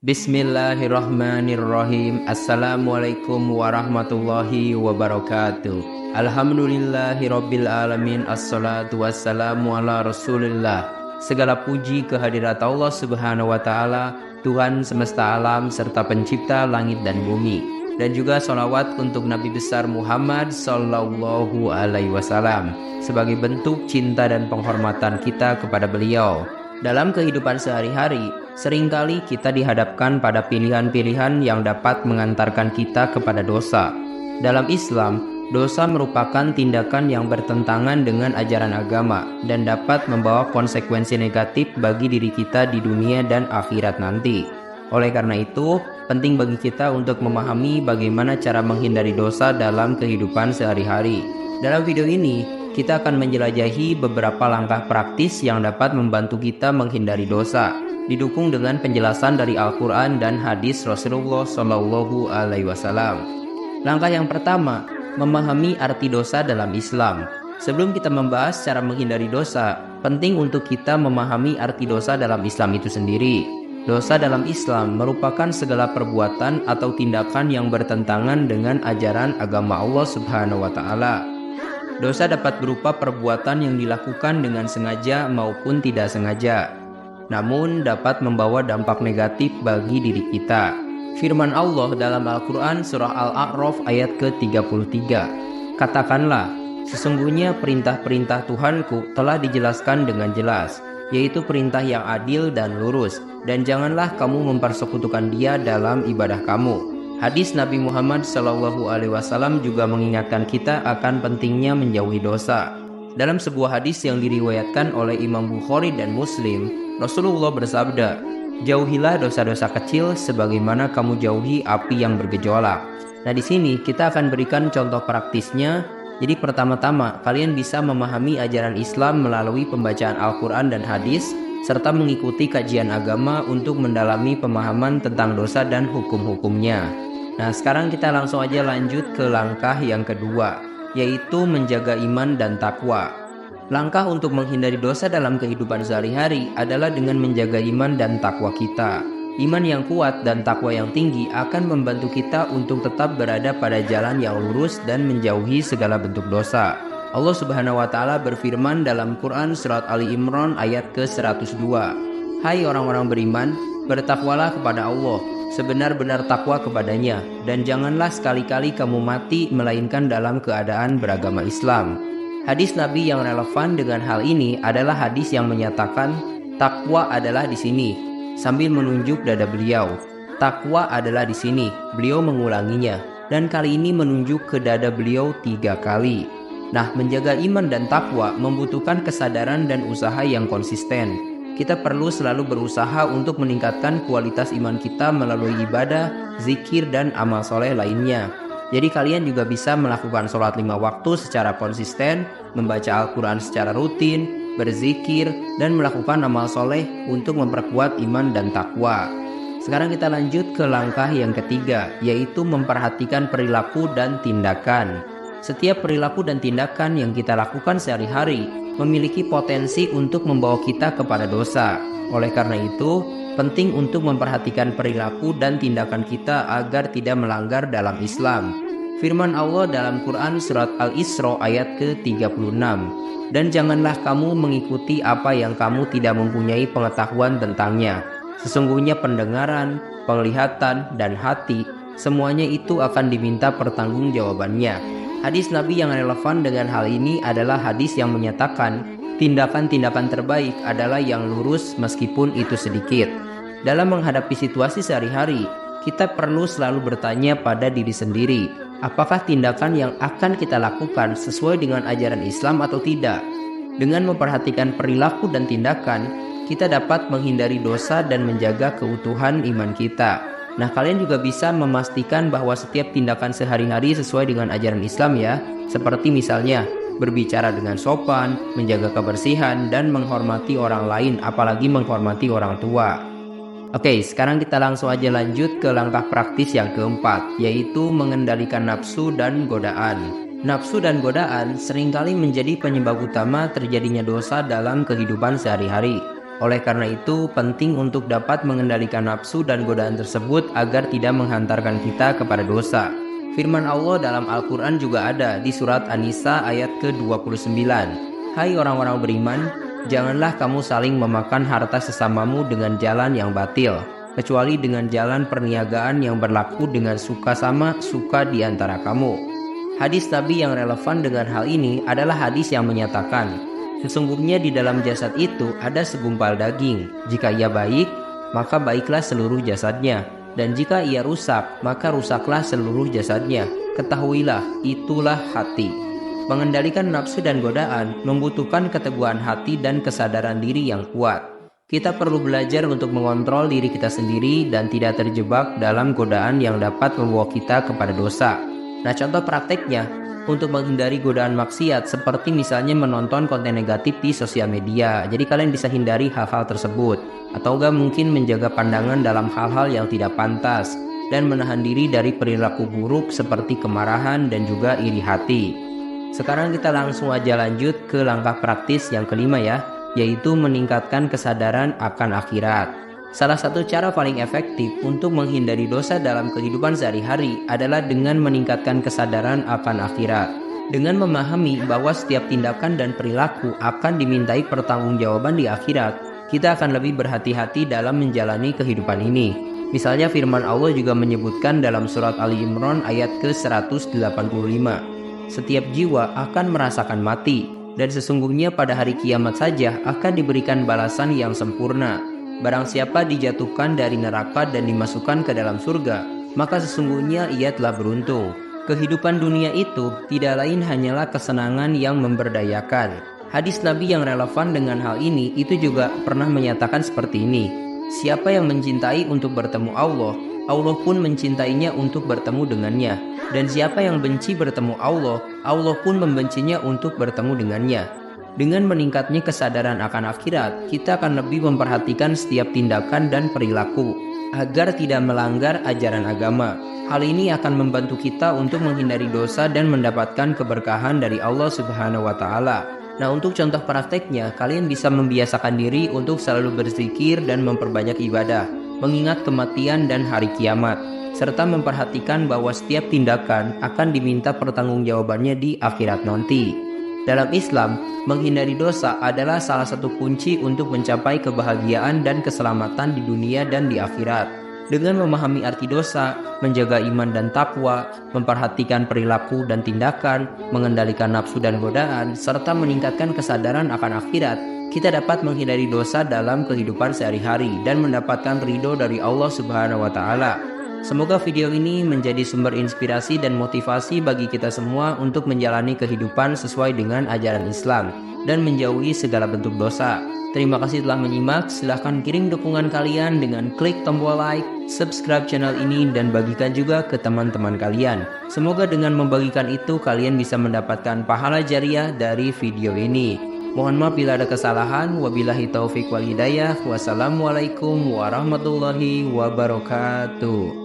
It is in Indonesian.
Bismillahirrahmanirrahim. Assalamualaikum warahmatullahi wabarakatuh. Alhamdulillahirabbil alamin. Assalatu wassalamu ala Rasulillah. Segala puji kehadirat Allah Subhanahu wa taala, Tuhan semesta alam serta pencipta langit dan bumi. Dan juga sholawat untuk Nabi besar Muhammad sallallahu alaihi wasallam sebagai bentuk cinta dan penghormatan kita kepada beliau. Dalam kehidupan sehari-hari, seringkali kita dihadapkan pada pilihan-pilihan yang dapat mengantarkan kita kepada dosa. Dalam Islam, dosa merupakan tindakan yang bertentangan dengan ajaran agama dan dapat membawa konsekuensi negatif bagi diri kita di dunia dan akhirat nanti. Oleh karena itu, penting bagi kita untuk memahami bagaimana cara menghindari dosa dalam kehidupan sehari-hari. Dalam video ini, kita akan menjelajahi beberapa langkah praktis yang dapat membantu kita menghindari dosa, didukung dengan penjelasan dari Al-Quran dan hadis Rasulullah Shallallahu Alaihi Wasallam. Langkah yang pertama, memahami arti dosa dalam Islam. Sebelum kita membahas cara menghindari dosa, penting untuk kita memahami arti dosa dalam Islam itu sendiri. Dosa dalam Islam merupakan segala perbuatan atau tindakan yang bertentangan dengan ajaran agama Allah Subhanahu wa Ta'ala. Dosa dapat berupa perbuatan yang dilakukan dengan sengaja maupun tidak sengaja, namun dapat membawa dampak negatif bagi diri kita. Firman Allah dalam Al-Quran surah Al-A'raf ayat ke-33, katakanlah, sesungguhnya perintah-perintah Tuhanku telah dijelaskan dengan jelas, yaitu perintah yang adil dan lurus, dan janganlah kamu mempersekutukan Dia dalam ibadah kamu. Hadis Nabi Muhammad SAW juga mengingatkan kita akan pentingnya menjauhi dosa. Dalam sebuah hadis yang diriwayatkan oleh Imam Bukhari dan Muslim, Rasulullah bersabda, jauhilah dosa-dosa kecil sebagaimana kamu jauhi api yang bergejolak. Nah, di sini kita akan berikan contoh praktisnya. Jadi pertama-tama, kalian bisa memahami ajaran Islam melalui pembacaan Al-Quran dan hadis, serta mengikuti kajian agama untuk mendalami pemahaman tentang dosa dan hukum-hukumnya. Nah, sekarang kita langsung aja lanjut ke langkah yang kedua, yaitu menjaga iman dan takwa. Langkah untuk menghindari dosa dalam kehidupan sehari-hari adalah dengan menjaga iman dan takwa kita. Iman yang kuat dan takwa yang tinggi akan membantu kita untuk tetap berada pada jalan yang lurus dan menjauhi segala bentuk dosa. Allah Subhanahu wa Ta'ala berfirman dalam Quran surat Ali Imran ayat ke-102, hai orang-orang beriman, bertakwalah kepada Allah sebenar-benar takwa kepadanya, dan janganlah sekali-kali kamu mati melainkan dalam keadaan beragama Islam. Hadis Nabi yang relevan dengan hal ini adalah hadis yang menyatakan takwa adalah di sini, sambil menunjuk dada beliau. Takwa adalah di sini, beliau mengulanginya, dan kali ini menunjuk ke dada beliau 3 kali. Nah, menjaga iman dan takwa membutuhkan kesadaran dan usaha yang konsisten. Kita perlu selalu berusaha untuk meningkatkan kualitas iman kita melalui ibadah, zikir, dan amal soleh lainnya. Jadi kalian juga bisa melakukan sholat 5 waktu secara konsisten, membaca Al-Quran secara rutin, berzikir, dan melakukan amal soleh untuk memperkuat iman dan takwa. Sekarang kita lanjut ke langkah yang ketiga, yaitu memperhatikan perilaku dan tindakan. Setiap perilaku dan tindakan yang kita lakukan sehari-hari memiliki potensi untuk membawa kita kepada dosa. Oleh karena itu, penting untuk memperhatikan perilaku dan tindakan kita agar tidak melanggar dalam Islam. Firman Allah dalam Quran surat Al-Isra ayat ke-36, dan janganlah kamu mengikuti apa yang kamu tidak mempunyai pengetahuan tentangnya. Sesungguhnya pendengaran, penglihatan, dan hati, semuanya itu akan diminta pertanggungjawabannya. Hadis Nabi yang relevan dengan hal ini adalah hadis yang menyatakan tindakan-tindakan terbaik adalah yang lurus meskipun itu sedikit. Dalam menghadapi situasi sehari-hari, kita perlu selalu bertanya pada diri sendiri, apakah tindakan yang akan kita lakukan sesuai dengan ajaran Islam atau tidak. Dengan memperhatikan perilaku dan tindakan, kita dapat menghindari dosa dan menjaga keutuhan iman kita. Nah, kalian juga bisa memastikan bahwa setiap tindakan sehari-hari sesuai dengan ajaran Islam ya, seperti misalnya berbicara dengan sopan, menjaga kebersihan, dan menghormati orang lain, apalagi menghormati orang tua. Oke, sekarang kita langsung aja lanjut ke langkah praktis yang keempat, yaitu mengendalikan nafsu dan godaan. Nafsu dan godaan seringkali menjadi penyebab utama terjadinya dosa dalam kehidupan sehari-hari. Oleh karena itu, penting untuk dapat mengendalikan nafsu dan godaan tersebut agar tidak menghantarkan kita kepada dosa. Firman Allah dalam Al-Quran juga ada di surat An-Nisa ayat ke-29. Hai orang-orang beriman, janganlah kamu saling memakan harta sesamamu dengan jalan yang batil, kecuali dengan jalan perniagaan yang berlaku dengan suka sama suka di antara kamu. Hadis Nabi yang relevan dengan hal ini adalah hadis yang menyatakan, sesungguhnya di dalam jasad itu ada segumpal daging. Jika ia baik, maka baiklah seluruh jasadnya. Dan jika ia rusak, maka rusaklah seluruh jasadnya. Ketahuilah, itulah hati. Mengendalikan nafsu dan godaan membutuhkan keteguhan hati dan kesadaran diri yang kuat. Kita perlu belajar untuk mengontrol diri kita sendiri dan tidak terjebak dalam godaan yang dapat membawa kita kepada dosa. Nah, contoh prakteknya, untuk menghindari godaan maksiat seperti misalnya menonton konten negatif di sosial media. Jadi kalian bisa hindari hal-hal tersebut. Atau enggak mungkin menjaga pandangan dalam hal-hal yang tidak pantas dan menahan diri dari perilaku buruk seperti kemarahan dan juga iri hati. Sekarang kita langsung aja lanjut ke langkah praktis yang kelima ya, yaitu meningkatkan kesadaran akan akhirat. Salah satu cara paling efektif untuk menghindari dosa dalam kehidupan sehari-hari adalah dengan meningkatkan kesadaran akan akhirat. Dengan memahami bahwa setiap tindakan dan perilaku akan dimintai pertanggungjawaban di akhirat, kita akan lebih berhati-hati dalam menjalani kehidupan ini. Misalnya firman Allah juga menyebutkan dalam surat Ali Imran ayat ke-185. Setiap jiwa akan merasakan mati, dan sesungguhnya pada hari kiamat saja akan diberikan balasan yang sempurna. Barang siapa dijatuhkan dari neraka dan dimasukkan ke dalam surga, maka sesungguhnya ia telah beruntung. Kehidupan dunia itu tidak lain hanyalah kesenangan yang memberdayakan. Hadis Nabi yang relevan dengan hal ini itu juga pernah menyatakan seperti ini. Siapa yang mencintai untuk bertemu Allah, Allah pun mencintainya untuk bertemu dengannya. Dan siapa yang benci bertemu Allah, Allah pun membencinya untuk bertemu dengannya. Dengan meningkatnya kesadaran akan akhirat, kita akan lebih memperhatikan setiap tindakan dan perilaku agar tidak melanggar ajaran agama. Hal ini akan membantu kita untuk menghindari dosa dan mendapatkan keberkahan dari Allah Subhanahu wa Ta'ala. Nah, untuk contoh prakteknya, kalian bisa membiasakan diri untuk selalu berzikir dan memperbanyak ibadah, mengingat kematian dan hari kiamat, serta memperhatikan bahwa setiap tindakan akan diminta pertanggungjawabannya di akhirat nanti. Dalam Islam, menghindari dosa adalah salah satu kunci untuk mencapai kebahagiaan dan keselamatan di dunia dan di akhirat. Dengan memahami arti dosa, menjaga iman dan takwa, memperhatikan perilaku dan tindakan, mengendalikan nafsu dan godaan, serta meningkatkan kesadaran akan akhirat, kita dapat menghindari dosa dalam kehidupan sehari-hari dan mendapatkan ridho dari Allah Subhanahu wa Ta'ala. Semoga video ini menjadi sumber inspirasi dan motivasi bagi kita semua untuk menjalani kehidupan sesuai dengan ajaran Islam dan menjauhi segala bentuk dosa. Terima kasih telah menyimak. Silahkan kirim dukungan kalian dengan klik tombol like, subscribe channel ini, dan bagikan juga ke teman-teman kalian. Semoga dengan membagikan itu kalian bisa mendapatkan pahala jariah dari video ini. Mohon maaf bila ada kesalahan. Wabillahi taufik wal hidayah. Wassalamualaikum warahmatullahi wabarakatuh.